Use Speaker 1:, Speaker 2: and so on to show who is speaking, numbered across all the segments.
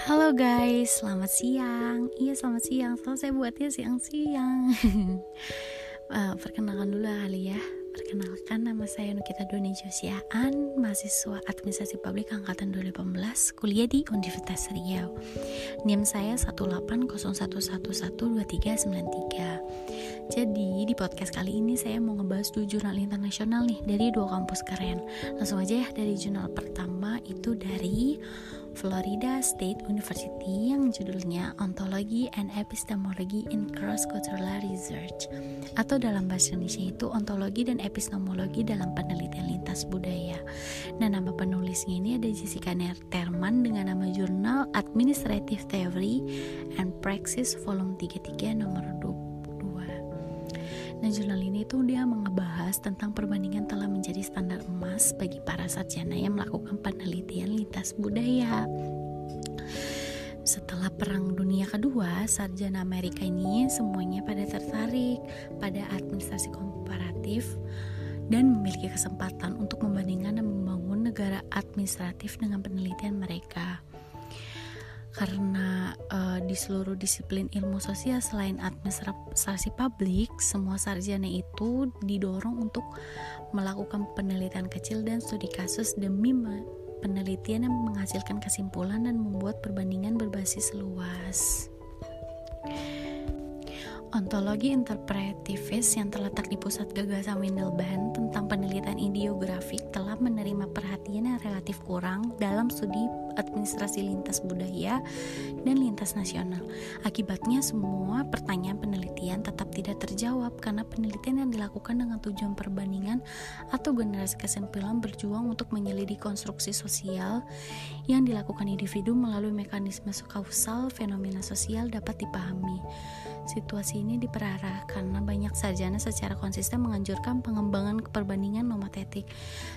Speaker 1: Halo guys, selamat siang. Iya selamat siang, selalu saya buatnya siang-siang. Perkenalkan dulu kali ya. Perkenalkan, nama saya Nukita Doni Josiaan, mahasiswa Administrasi Publik Angkatan 2018, kuliah di Universitas Riau. NIM saya 18011112393. Jadi di podcast kali ini saya mau ngebahas 2 jurnal internasional nih dari 2 kampus keren. Langsung aja ya, dari jurnal pertama itu dari Florida State University yang judulnya Ontology and Epistemology in Cross-Cultural Research, atau dalam bahasa Indonesia itu Ontologi dan Epistemologi dalam Penelitian Lintas Budaya. Nah, nama penulisnya ini ada Jessica Terman dengan nama jurnal Administrative Theory and Praxis volume 33 nomor 22. Nah, jurnal ini tuh dia mengebahas tentang perbandingan telah menjadi standar emas bagi para sarjana yang melakukan penelitian lintas budaya. Setelah Perang Dunia Kedua, sarjana Amerika ini semuanya pada tertarik pada administrasi komparatif dan memiliki kesempatan untuk membandingkan dan membangun negara administratif dengan penelitian mereka. Karena di seluruh disiplin ilmu sosial selain administrasi publik, semua sarjana itu didorong untuk melakukan penelitian kecil dan studi kasus demi penelitian yang menghasilkan kesimpulan dan membuat perbandingan berbasis luas. Ontologi interpretivis yang terletak di pusat gagasan Windelband tentang penelitian ideografik telah menerima perhatian yang relatif kurang dalam studi administrasi lintas budaya dan lintas nasional. Akibatnya semua pertanyaan penelitian tetap tidak terjawab karena penelitian yang dilakukan dengan tujuan perbandingan atau generasi kesimpulan berjuang untuk menyelidiki konstruksi sosial yang dilakukan individu melalui mekanisme kausal fenomena sosial dapat dipahami. Situasi ini diperarah karena banyak sarjana secara konsisten menganjurkan pengembangan perbandingan nomotetik,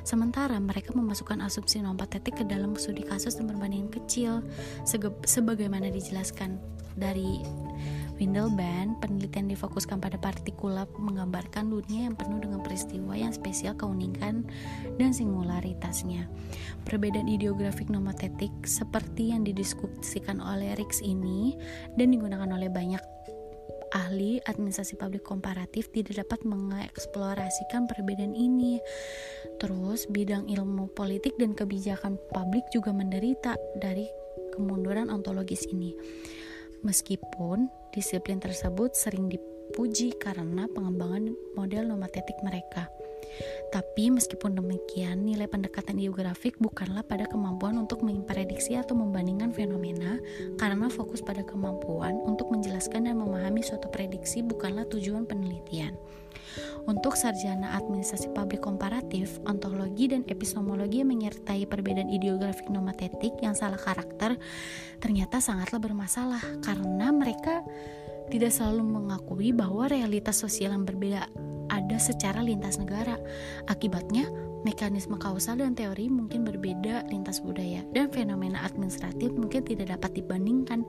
Speaker 1: sementara mereka memasukkan asumsi nomotetik ke dalam studi kasus dan perbandingan kecil. Sebagaimana dijelaskan dari Windelband, penelitian difokuskan pada partikulat menggambarkan dunia yang penuh dengan peristiwa yang spesial, keunikan, dan singularitasnya. Perbedaan ideografik nomotetik seperti yang didiskusikan oleh Rix ini dan digunakan oleh banyak ahli administrasi publik komparatif tidak dapat mengeksplorasikan perbedaan ini. Terus bidang ilmu politik dan kebijakan publik juga menderita dari kemunduran ontologis ini. Meskipun disiplin tersebut sering dipuji karena pengembangan model nomotetik mereka. Tapi meskipun demikian, nilai pendekatan ideografik bukanlah pada kemampuan untuk memprediksi atau membandingkan fenomena, karena fokus pada kemampuan untuk menjelaskan dan memahami suatu prediksi bukanlah tujuan penelitian. Untuk sarjana administrasi publik komparatif, ontologi dan epistemologi yang menyertai perbedaan ideografik nomotetik yang salah karakter ternyata sangatlah bermasalah, karena mereka tidak selalu mengakui bahwa realitas sosial yang berbeda ada secara lintas negara. Akibatnya, mekanisme kausal dan teori mungkin berbeda lintas budaya, dan fenomena administratif mungkin tidak dapat dibandingkan.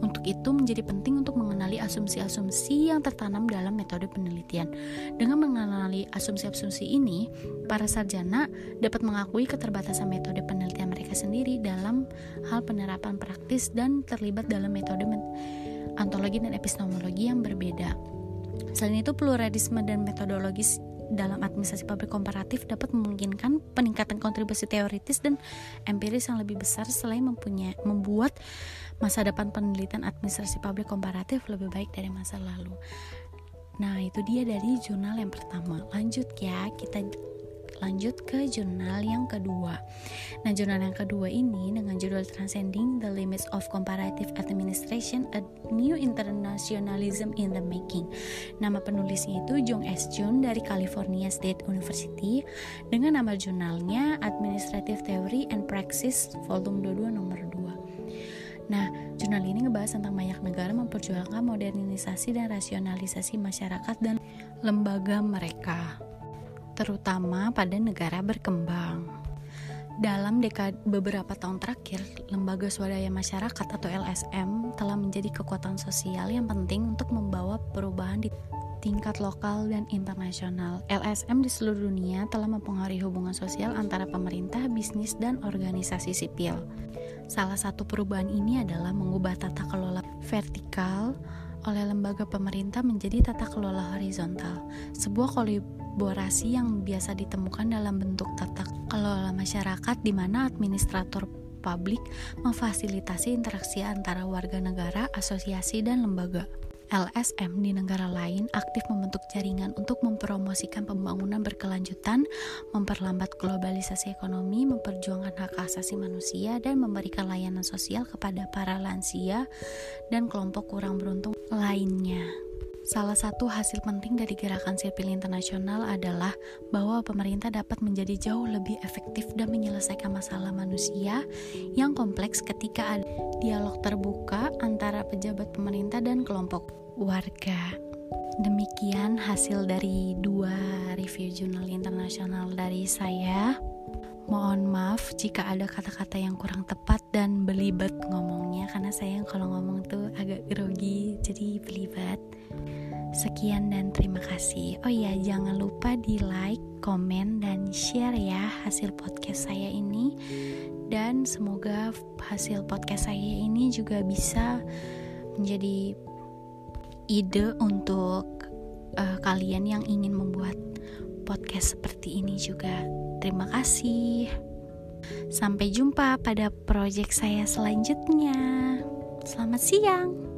Speaker 1: Untuk itu menjadi penting untuk mengenali asumsi-asumsi yang tertanam dalam metode penelitian. Dengan mengenali asumsi-asumsi ini, para sarjana dapat mengakui keterbatasan metode penelitian mereka sendiri dalam hal penerapan praktis dan terlibat dalam metode ontologi dan epistemologi yang berbeda. Selain itu, pluralisme dan metodologis dalam administrasi publik komparatif dapat memungkinkan peningkatan kontribusi teoritis dan empiris yang lebih besar selain membuat masa depan penelitian administrasi publik komparatif lebih baik dari masa lalu. Nah, itu dia dari jurnal yang pertama. Kita lanjut ke jurnal yang kedua. Nah, jurnal yang kedua ini dengan judul Transcending the Limits of Comparative Administration, A New Internationalism in the Making. Nama penulisnya itu Jung S. Jun dari California State University dengan nama jurnalnya Administrative Theory and Praxis volume 22 nomor 2. Nah, jurnal ini ngebahas tentang banyak negara memperjuangkan modernisasi dan rasionalisasi masyarakat dan lembaga mereka, terutama pada negara berkembang. Dalam beberapa tahun terakhir, lembaga swadaya masyarakat atau LSM telah menjadi kekuatan sosial yang penting untuk membawa perubahan di tingkat lokal dan internasional. LSM di seluruh dunia telah mempengaruhi hubungan sosial antara pemerintah, bisnis, dan organisasi sipil. Salah satu perubahan ini adalah mengubah tata kelola vertikal oleh lembaga pemerintah menjadi tata kelola horizontal. Sebuah kolaborasi yang biasa ditemukan dalam bentuk tata kelola masyarakat di mana administrator publik memfasilitasi interaksi antara warga negara, asosiasi, dan lembaga. LSM di negara lain aktif membentuk jaringan untuk mempromosikan pembangunan berkelanjutan, memperlambat globalisasi ekonomi, memperjuangkan hak asasi manusia, dan memberikan layanan sosial kepada para lansia dan kelompok kurang beruntung lainnya. Salah satu hasil penting dari gerakan sipil internasional adalah bahwa pemerintah dapat menjadi jauh lebih efektif dan menyelesaikan masalah manusia yang kompleks ketika ada dialog terbuka antara pejabat pemerintah dan kelompok warga. Demikian hasil dari 2 review jurnal internasional dari saya. Mohon maaf jika ada kata-kata yang kurang tepat dan belibet ngomongnya, karena saya kalau ngomong tuh agak grogi, jadi belibet. Sekian dan terima kasih. Oh iya, jangan lupa di like, komen, dan share ya hasil podcast saya ini. Dan semoga hasil podcast saya ini juga bisa menjadi ide untuk kalian yang ingin membuat podcast seperti ini juga. Terima kasih. Sampai jumpa pada proyek saya selanjutnya. Selamat siang.